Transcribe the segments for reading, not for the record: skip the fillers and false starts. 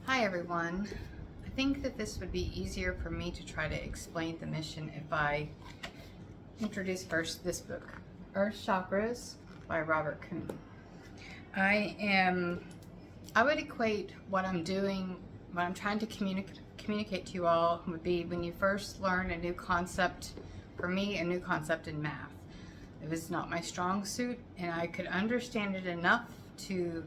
Hi everyone. I think that this would be easier for me to try to explain the mission if I introduce first this book, Earth Chakras by Robert Kuhn. I would equate what I'm doing, what I'm trying to communicate to you all would be when you first learn a new concept, for me, a new concept in math. It was not my strong suit and I could understand it enough to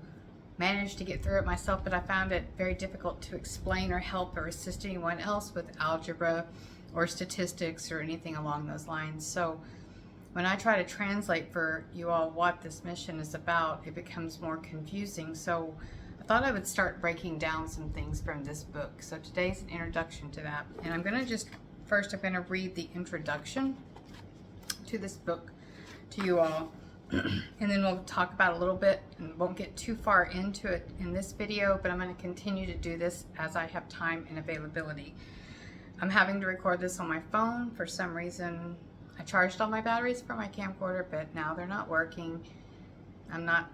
managed to get through it myself, but I found it very difficult to explain or help or assist anyone else with algebra or statistics or anything along those lines. So when I try to translate for you all what this mission is about, it becomes more confusing. So I thought I would start breaking down some things from this book. So today's an introduction to that. And I'm going to I'm going to read the introduction to this book to you all. And then we'll talk about a little bit and won't get too far into it in this video, but I'm going to continue to do this as I have time and availability. I'm having to record this on my phone. For some reason, I charged all my batteries for my camcorder, but now they're not working. I'm not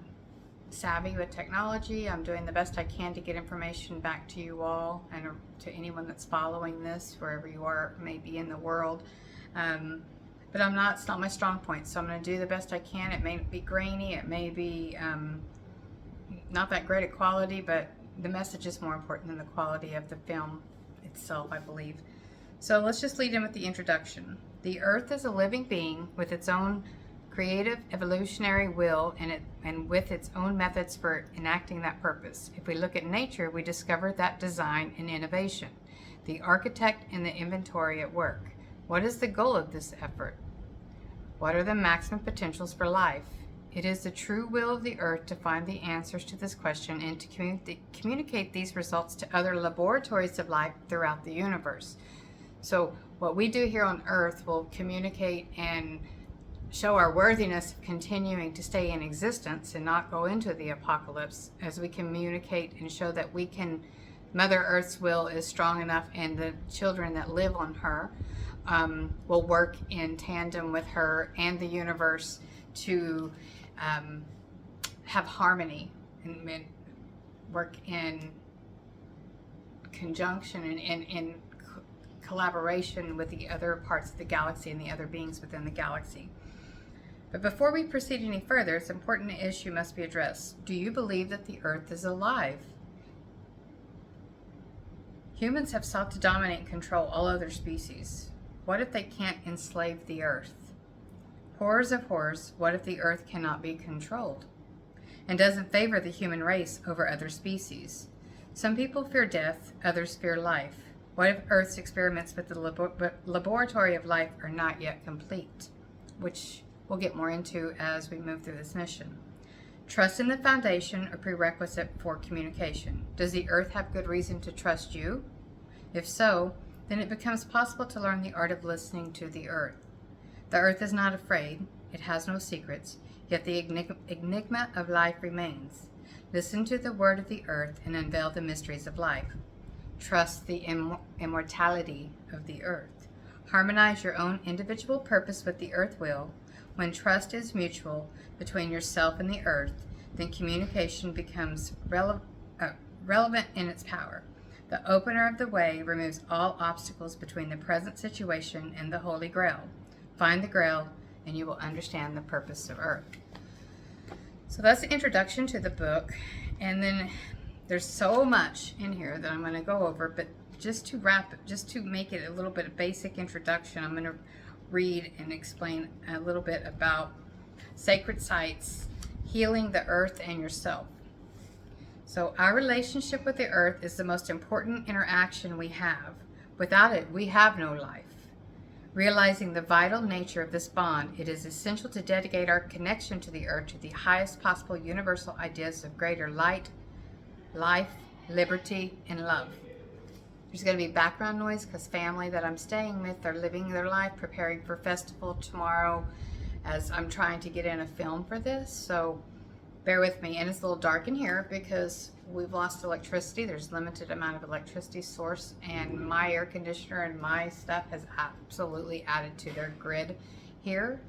savvy with technology. I'm doing the best I can to get information back to you all and to anyone that's following this, wherever you are, maybe in the world. But it's not my strong point, so I'm going to do the best I can. It may be grainy, it may be not that great a quality, but the message is more important than the quality of the film itself, I believe. So let's just lead in with the introduction. The Earth is a living being with its own creative evolutionary will and with its own methods for enacting that purpose. If we look at nature, we discover that design and innovation, the architect and the inventory at work. What is the goal of this effort? What are the maximum potentials for life? It is the true will of the Earth to find the answers to this question and to communicate these results to other laboratories of life throughout the universe. So what we do here on Earth will communicate and show our worthiness of continuing to stay in existence and not go into the apocalypse as we communicate and show that Mother Earth's will is strong enough and the children that live on her will work in tandem with her and the universe to have harmony and work in conjunction and in collaboration with the other parts of the galaxy and the other beings within the galaxy. But before we proceed any further, it's important an issue must be addressed. Do you believe that the Earth is alive? Humans have sought to dominate and control all other species. What if they can't enslave the Earth? Horrors of horrors, what if the Earth cannot be controlled and doesn't favor the human race over other species? Some people fear death, others fear life. What if Earth's experiments with the laboratory of life are not yet complete? Which we'll get more into as we move through this mission. Trust in the foundation or prerequisite for communication. Does the Earth have good reason to trust you? If so, then it becomes possible to learn the art of listening to the Earth. The Earth is not afraid, it has no secrets, yet the enigma of life remains. Listen to the word of the Earth and unveil the mysteries of life. Trust the immortality of the Earth. Harmonize your own individual purpose with the Earth will. When trust is mutual between yourself and the Earth, then communication becomes relevant in its power. The opener of the way removes all obstacles between the present situation and the Holy Grail. Find the Grail and you will understand the purpose of Earth. So that's the introduction to the book. And then there's so much in here that I'm going to go over, but just to make it a little bit of basic introduction, I'm going to read and explain a little bit about sacred sites, healing the Earth and yourself. So our relationship with the Earth is the most important interaction we have. Without it, we have no life. Realizing the vital nature of this bond, it is essential to dedicate our connection to the Earth to the highest possible universal ideas of greater light, life, liberty, and love. There's going to be background noise because family that I'm staying with are living their life, preparing for festival tomorrow as I'm trying to get in a film for this. So bear with me. And it's a little dark in here because we've lost electricity. There's limited amount of electricity source, and my air conditioner and my stuff has absolutely added to their grid here.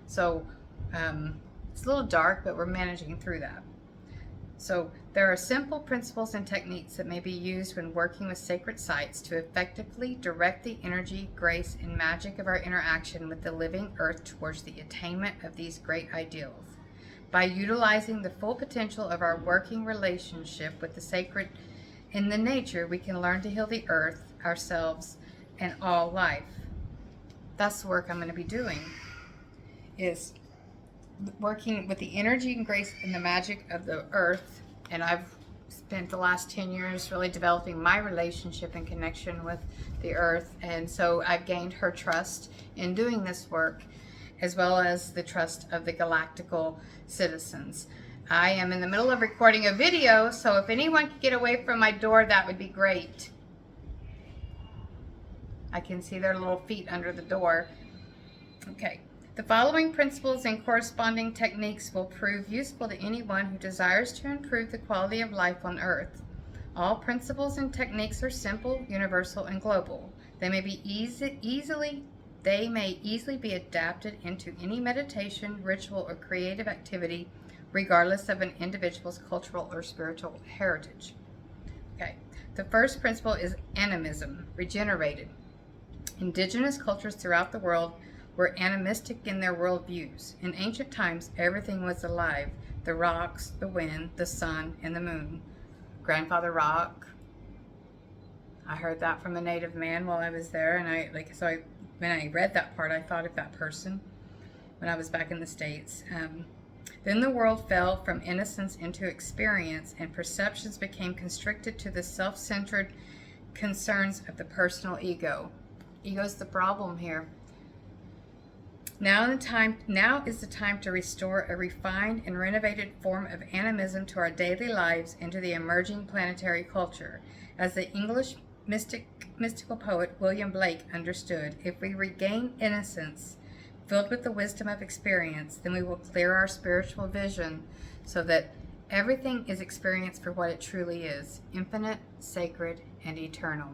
So it's a little dark, but we're managing through that. So there are simple principles and techniques that may be used when working with sacred sites to effectively direct the energy, grace, and magic of our interaction with the living earth towards the attainment of these great ideals. By utilizing the full potential of our working relationship with the sacred in the nature, we can learn to heal the earth, ourselves, and all life. That's the work I'm going to be doing, is working with the energy and grace and the magic of the earth. And I've spent the last 10 years really developing my relationship and connection with the earth. And so I've gained her trust in doing this work, as well as the trust of the galactical citizens. I am in the middle of recording a video, so if anyone could get away from my door, that would be great. I can see their little feet under the door. Okay. The following principles and corresponding techniques will prove useful to anyone who desires to improve the quality of life on Earth. All principles and techniques are simple, universal, and global. They may easily be adapted into any meditation, ritual, or creative activity, regardless of an individual's cultural or spiritual heritage. Okay. The first principle is animism, regenerated. Indigenous cultures throughout the world were animistic in their worldviews. In ancient times, everything was alive: the rocks, the wind, the sun, and the moon. Grandfather Rock. I heard that from a native man while I was there, and when I read that part, I thought of that person when I was back in the States. Then the world fell from innocence into experience, and perceptions became constricted to the self-centered concerns of the personal ego. Ego's the problem here. Now is the time to restore a refined and renovated form of animism to our daily lives and to the emerging planetary culture. As the English mystical poet William Blake understood, if we regain innocence, filled with the wisdom of experience, then we will clear our spiritual vision so that everything is experienced for what it truly is: infinite, sacred, and eternal.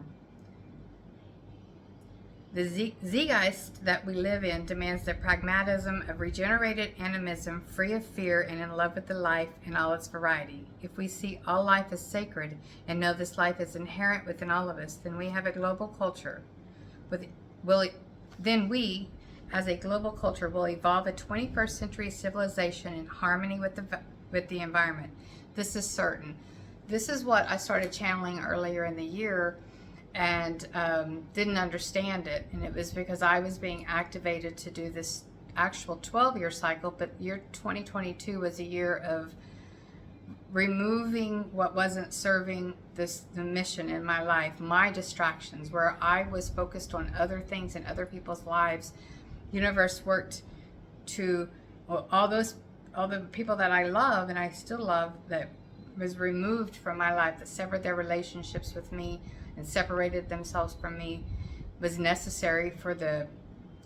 The zeitgeist that we live in demands the pragmatism of regenerated animism, free of fear and in love with the life in all its variety. If we see all life as sacred and know this life is inherent within all of us, then we have a global culture. Then we, as a global culture, will evolve a 21st century civilization in harmony with the environment. This is certain. This is what I started channeling earlier in the year, and didn't understand it, and it was because I was being activated to do this actual 12-year cycle, but year 2022 was a year of removing what wasn't serving the mission in my life, my distractions, where I was focused on other things in other people's lives. Universe worked to all the people that I love and I still love, that was removed from my life, that severed their relationships with me and separated themselves from me, was necessary for the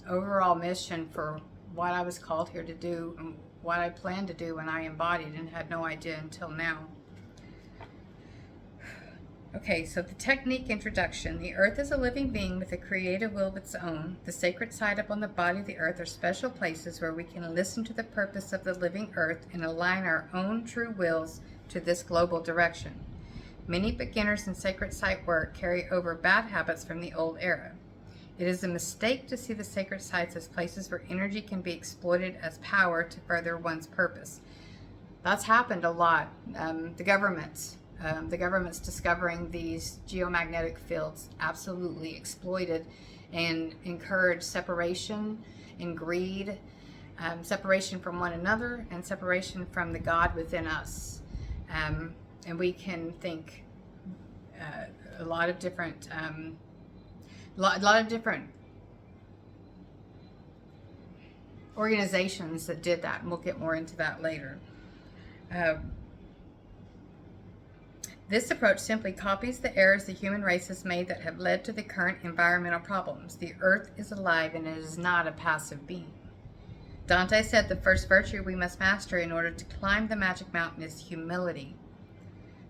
overall mission for what I was called here to do and what I planned to do when I embodied, and had no idea until now. Okay, so the technique introduction. The earth is a living being with a creative will of its own. The sacred site up on the body of the earth are special places where we can listen to the purpose of the living earth and align our own true wills to this global direction. Many beginners in sacred site work carry over bad habits from the old era. It is a mistake to see the sacred sites as places where energy can be exploited as power to further one's purpose. That's happened a lot. The governments discovering these geomagnetic fields absolutely exploited and encouraged separation and greed, separation from one another and separation from the God within us. And we can think a lot of different organizations that did that, and we'll get more into that later. This approach simply copies the errors the human race has made that have led to the current environmental problems. The earth is alive and it is not a passive being. Dante said the first virtue we must master in order to climb the magic mountain is humility.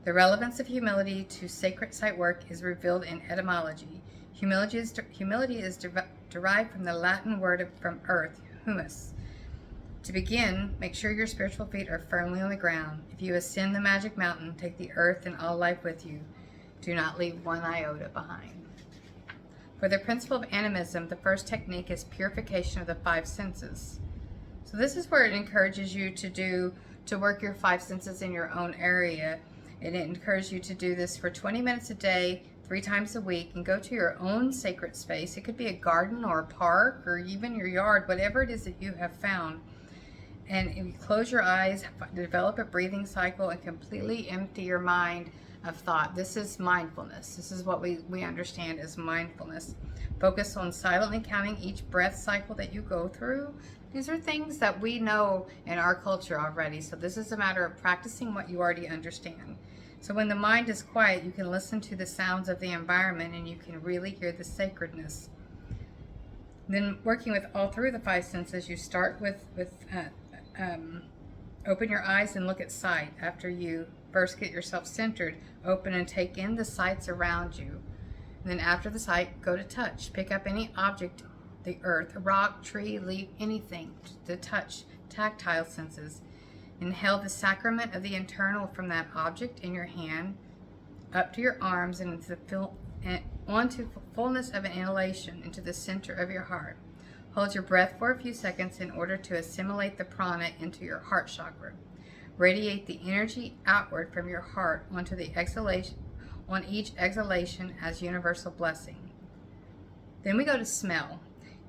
The relevance of humility to sacred site work is revealed in etymology. Humility is derived from the Latin word from earth, humus, To begin, make sure your spiritual feet are firmly on the ground. If you ascend the magic mountain, take the earth and all life with you. Do not leave one iota behind. For the principle of animism, the first technique is purification of the five senses. So this is where it encourages you to work your five senses in your own area. And it encourages you to do this for 20 minutes a day, 3 times a week, and go to your own sacred space. It could be a garden or a park or even your yard, whatever it is that you have found. And if you close your eyes, develop a breathing cycle, and completely empty your mind of thought. This is mindfulness. This is what we understand as mindfulness. Focus on silently counting each breath cycle that you go through. These are things that we know in our culture already. So this is a matter of practicing what you already understand. So when the mind is quiet, you can listen to the sounds of the environment and you can really hear the sacredness. Then working with all through the five senses, you start with open your eyes and look at sight. After you first get yourself centered, open and take in the sights around you. And then after the sight, go to touch. Pick up any object, the earth, a rock, tree, leaf, anything, the touch, tactile senses. Inhale the sacrament of the internal from that object in your hand up to your arms and onto fullness of an inhalation into the center of your heart. Hold your breath for a few seconds in order to assimilate the prana into your heart chakra. Radiate the energy outward from your heart onto the exhalation, on each exhalation as universal blessing. Then we go to smell.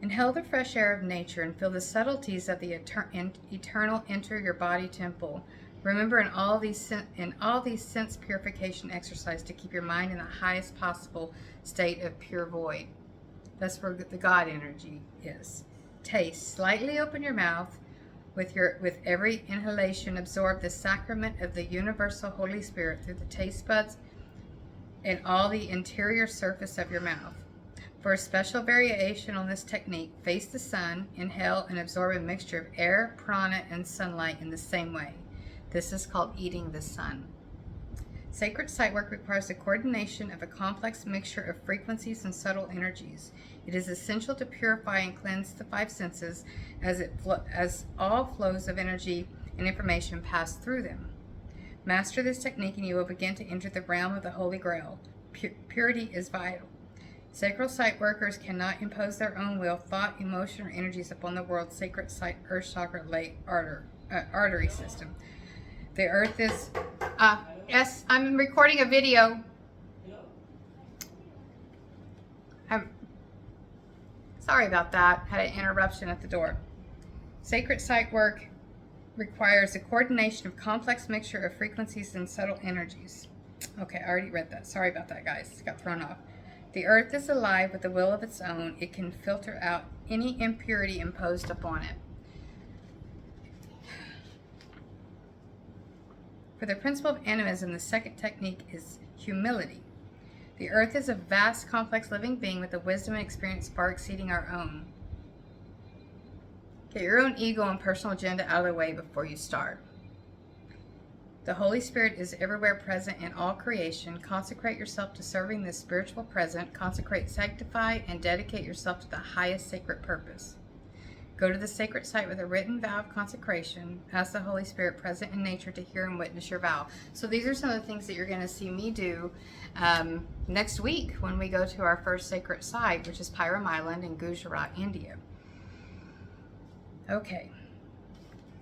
Inhale the fresh air of nature and feel the subtleties of the eternal enter your body temple. Remember in all these sense purification exercises to keep your mind in the highest possible state of pure void. That's where the God energy is. Taste. Slightly open your mouth. With every inhalation, absorb the sacrament of the universal Holy Spirit through the taste buds and all the interior surface of your mouth. For a special variation on this technique, face the sun, inhale and absorb a mixture of air, prana, and sunlight in the same way. This is called eating the sun. Sacred sight work requires the coordination of a complex mixture of frequencies and subtle energies. It is essential to purify and cleanse the five senses as all flows of energy and information pass through them. Master this technique and you will begin to enter the realm of the Holy Grail. Purity is vital. Sacred sight workers cannot impose their own will, thought, emotion, or energies upon the world's sacred sight earth chakra artery system. The earth is... yes, I'm recording a video. Sorry about that. Had an interruption at the door. Sacred sight work requires a coordination of complex mixture of frequencies and subtle energies. Okay, I already read that. Sorry about that, guys. Got thrown off. The earth is alive with a will of its own. It can filter out any impurity imposed upon it. For the principle of animism, the second technique is humility. The earth is a vast, complex living being with a wisdom and experience far exceeding our own. Get your own ego and personal agenda out of the way before you start. The Holy Spirit is everywhere present in all creation. Consecrate yourself to serving the spiritual present. Consecrate, sanctify, and dedicate yourself to the highest sacred purpose. Go to the sacred site with a written vow of consecration. Ask the Holy Spirit present in nature to hear and witness your vow. So these are some of the things that you're going to see me do next week when we go to our first sacred site, which is Pyram Island in Gujarat, India. Okay.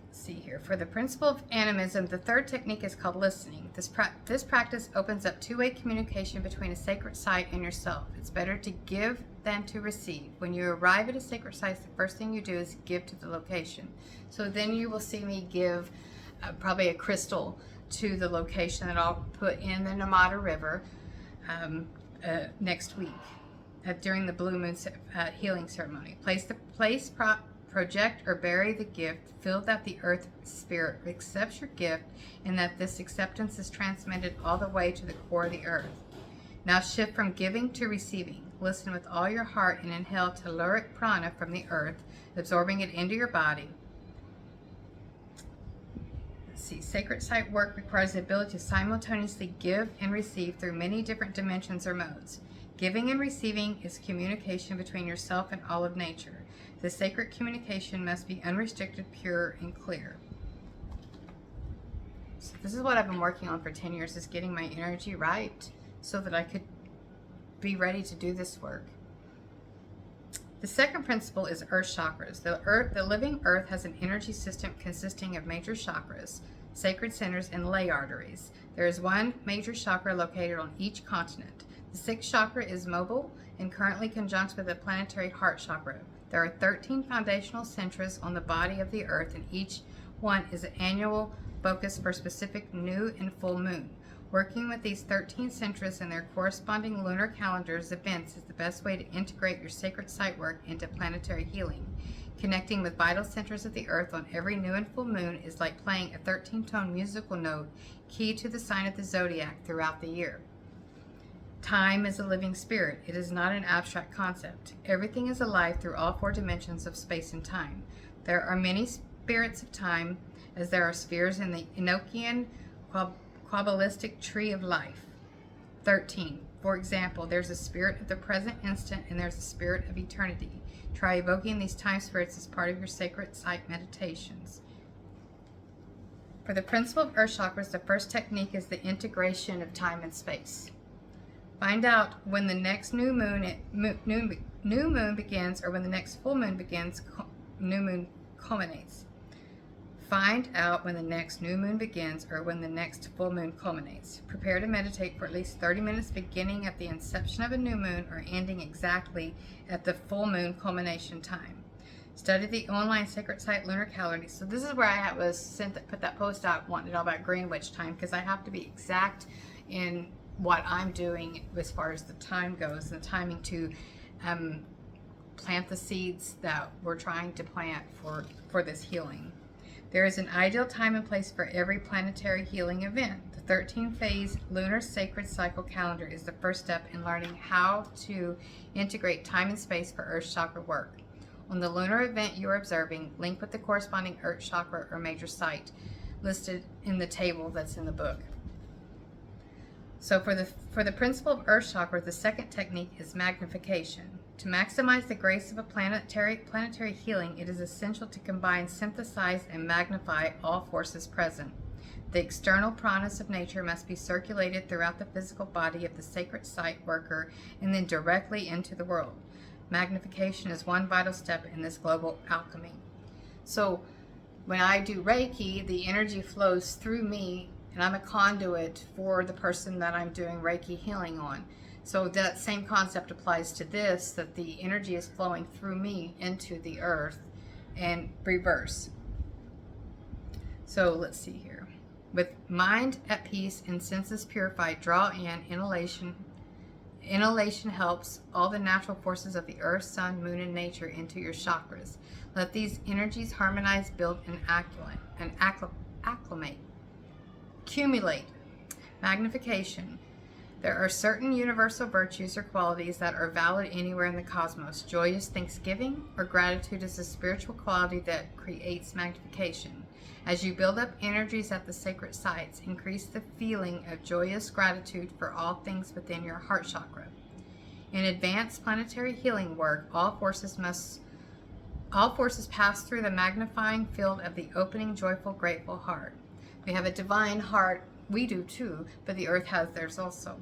Let's see here. For the principle of animism, the third technique is called listening. This practice opens up two-way communication between a sacred site and yourself. It's better to give than to receive. When you arrive at a sacred site, the first thing you do is give to the location. So then you will see me give probably a crystal to the location that I'll put in the Narmada River next week during the Blue Moon healing ceremony. Project or bury the gift. Feel that the earth spirit accepts your gift and that this acceptance is transmitted all the way to the core of the earth. Now shift from giving to receiving. Listen with all your heart and inhale telluric prana from the earth, absorbing it into your body. Sacred site work requires the ability to simultaneously give and receive through many different dimensions or modes. Giving and receiving is communication between yourself and all of nature. The sacred communication must be unrestricted, pure, and clear. So this is what I've been working on for 10 years, is getting my energy right so that I could be ready to do this work. The second principle is earth chakras. The living earth has an energy system consisting of major chakras, sacred centers, and lay arteries. There is one major chakra located on each continent. The sixth chakra is mobile and currently conjunct with the planetary heart chakra. There are 13 foundational centers on the body of the earth, and each one is an annual focus for specific new and full moon. Working with these 13 centers and their corresponding lunar calendars events is the best way to integrate your sacred site work into planetary healing. Connecting with vital centers of the earth on every new and full moon is like playing a 13-tone musical note key to the sign of the zodiac throughout the year. Time is a living spirit. It is not an abstract concept. Everything is alive through all 4 dimensions of space and time. There are many spirits of time, as there are spheres in the Enochian Kabbalistic tree of life. 13. For example, there's a spirit of the present instant and there's a spirit of eternity. Try evoking these time spirits as part of your sacred site meditations. For the principle of earth chakras, the first technique is the integration of time and space. Find out when the next new moon begins, or when the next full moon begins, new moon culminates. Find out when the next new moon begins or when the next full moon culminates. Prepare to meditate for at least 30 minutes beginning at the inception of a new moon or ending exactly at the full moon culmination time. Study the online sacred site lunar calendar. So this is where I put that post out wanting to know about Greenwich time, because I have to be exact in what I'm doing as far as the time goes and the timing to plant the seeds that we're trying to plant for this healing. There is an ideal time and place for every planetary healing event. The 13-phase lunar sacred cycle calendar is the first step in learning how to integrate time and space for earth chakra work. On the lunar event you are observing, link with the corresponding earth chakra or major site listed in the table that's in the book. So for the principle of earth chakra, the second technique is magnification. To maximize the grace of a planetary healing, it is essential to combine, synthesize, and magnify all forces present. The external pranas of nature must be circulated throughout the physical body of the sacred site worker and then directly into the world. Magnification is one vital step in this global alchemy. So when I do Reiki, the energy flows through me, and I'm a conduit for the person that I'm doing Reiki healing on. So that same concept applies to this, that the energy is flowing through me into the earth and reverse. So let's see here. With mind at peace and senses purified, draw in inhalation. Inhalation helps all the natural forces of the earth, sun, moon, and nature into your chakras. Let these energies harmonize, build, and accumulate. Magnification. There are certain universal virtues or qualities that are valid anywhere in the cosmos. Joyous thanksgiving or gratitude is a spiritual quality that creates magnification. As you build up energies at the sacred sites, increase the feeling of joyous gratitude for all things within your heart chakra. In advanced planetary healing work, all forces pass through the magnifying field of the opening, joyful, grateful heart. We have a divine heart. We do too, but the earth has theirs also.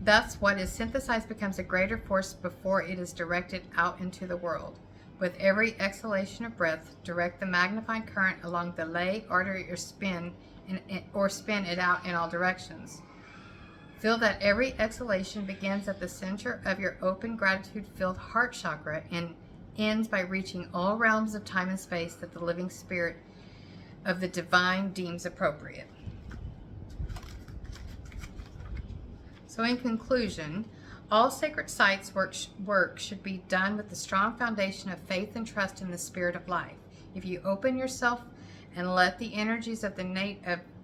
Thus, what is synthesized becomes a greater force before it is directed out into the world. With every exhalation of breath, direct the magnifying current along the lay, artery, or spin it out in all directions. Feel that every exhalation begins at the center of your open, gratitude-filled heart chakra and ends by reaching all realms of time and space that the living spirit of the divine deems appropriate. So in conclusion, all sacred sites work should be done with the strong foundation of faith and trust in the spirit of life. If you open yourself and let the energies of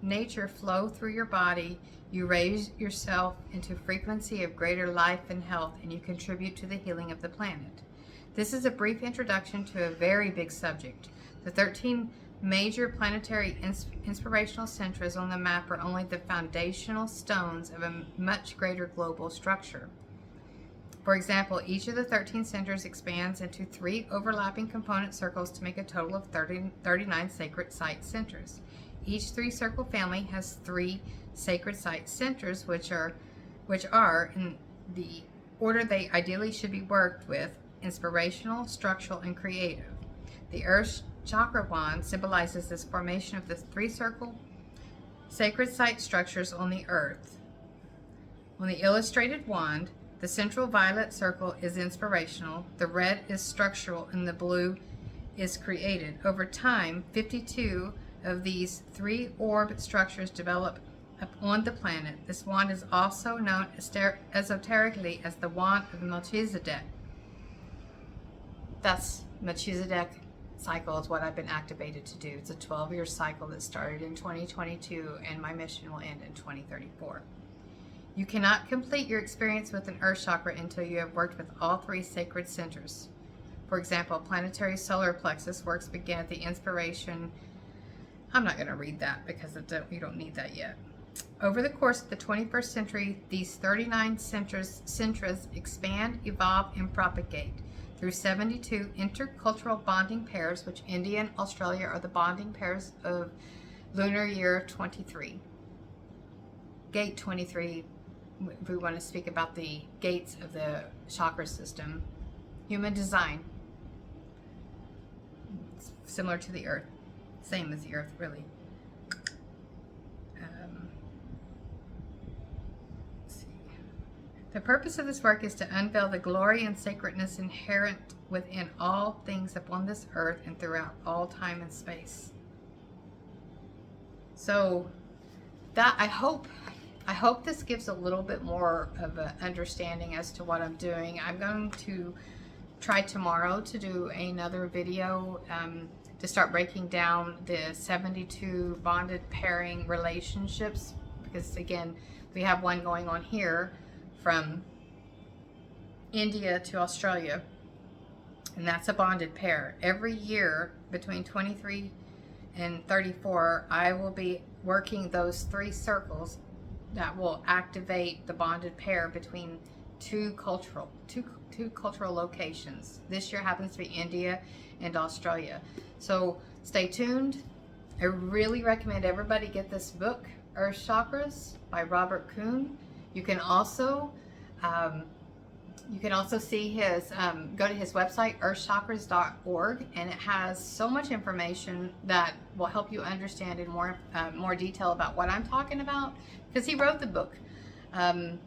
nature flow through your body, you raise yourself into frequency of greater life and health, and you contribute to the healing of the planet. This is a brief introduction to a very big subject. The 13 major planetary inspirational centers on the map are only the foundational stones of a much greater global structure. For example, each of the 13 centers expands into 3 overlapping component circles to make a total of 39 sacred site centers. Each 3-circle family has 3 sacred site centers, which are in the order they ideally should be worked with: inspirational, structural, and creative. The Earth Chakra Wand symbolizes this formation of the 3-circle sacred site structures on the Earth. On the illustrated wand, the central violet circle is inspirational, the red is structural, and the blue is created. Over time, 52 of these 3 orb structures develop on the planet. This wand is also known esoterically as the Wand of Melchizedek. That's Melchizedek cycle is what I've been activated to do. It's a 12-year cycle that started in 2022, and my mission will end in 2034. You cannot complete your experience with an Earth chakra until you have worked with all 3 sacred centers. For example, planetary solar plexus works begin at the inspiration. I'm not going to read that because you don't need that yet. Over the course of the 21st century, these 39 centras expand, evolve, and propagate through 72 intercultural bonding pairs, which India and Australia are the bonding pairs of lunar year 23. Gate 23, if we want to speak about the gates of the chakra system. Human design, it's similar to the Earth, same as the Earth, really. The purpose of this work is to unveil the glory and sacredness inherent within all things upon this earth and throughout all time and space. So that I hope this gives a little bit more of an understanding as to what I'm doing. I'm going to try tomorrow to do another video to start breaking down the 72 bonded pairing relationships, because again, we have one going on here from India to Australia, and that's a bonded pair. Every year between 23 and 34, I will be working those 3 circles that will activate the bonded pair between two cultural locations. This year happens to be India and Australia. So stay tuned. I really recommend everybody get this book, Earth Chakras by Robert Kuhn. You can also see his, go to his website, earthchakras.org, and it has so much information that will help you understand in more detail about what I'm talking about, because he wrote the book.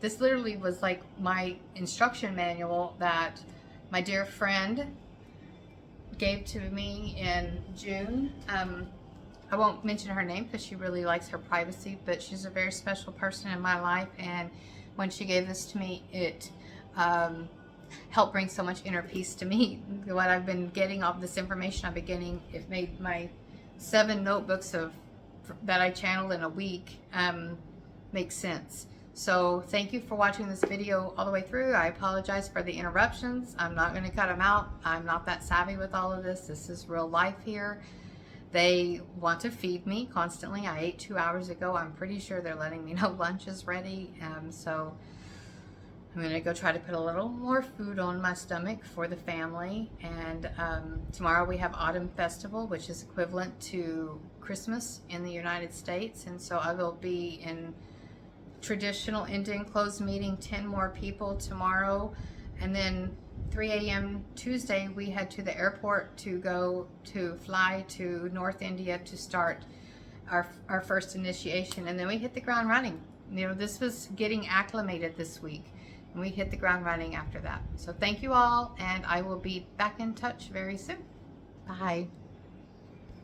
This literally was like my instruction manual that my dear friend gave to me in June. I won't mention her name because she really likes her privacy, but she's a very special person in my life, and when she gave this to me, it helped bring so much inner peace to me. What I've been getting off this information I've been getting, it made my 7 notebooks that I channeled in a week make sense. So thank you for watching this video all the way through. I apologize for the interruptions. I'm not going to cut them out. I'm not that savvy with all of this. This is real life here. They want to feed me constantly. I ate 2 hours ago. I'm pretty sure they're letting me know lunch is ready. So I'm going to go try to put a little more food on my stomach for the family. And tomorrow we have Autumn Festival, which is equivalent to Christmas in the United States. And so I will be in traditional Indian closed meeting, 10 more people tomorrow. And then 3 a.m. Tuesday, we head to the airport to fly to North India to start our first initiation. And then we hit the ground running. You know, this was getting acclimated this week, and we hit the ground running after that. So thank you all, and I will be back in touch very soon. Bye.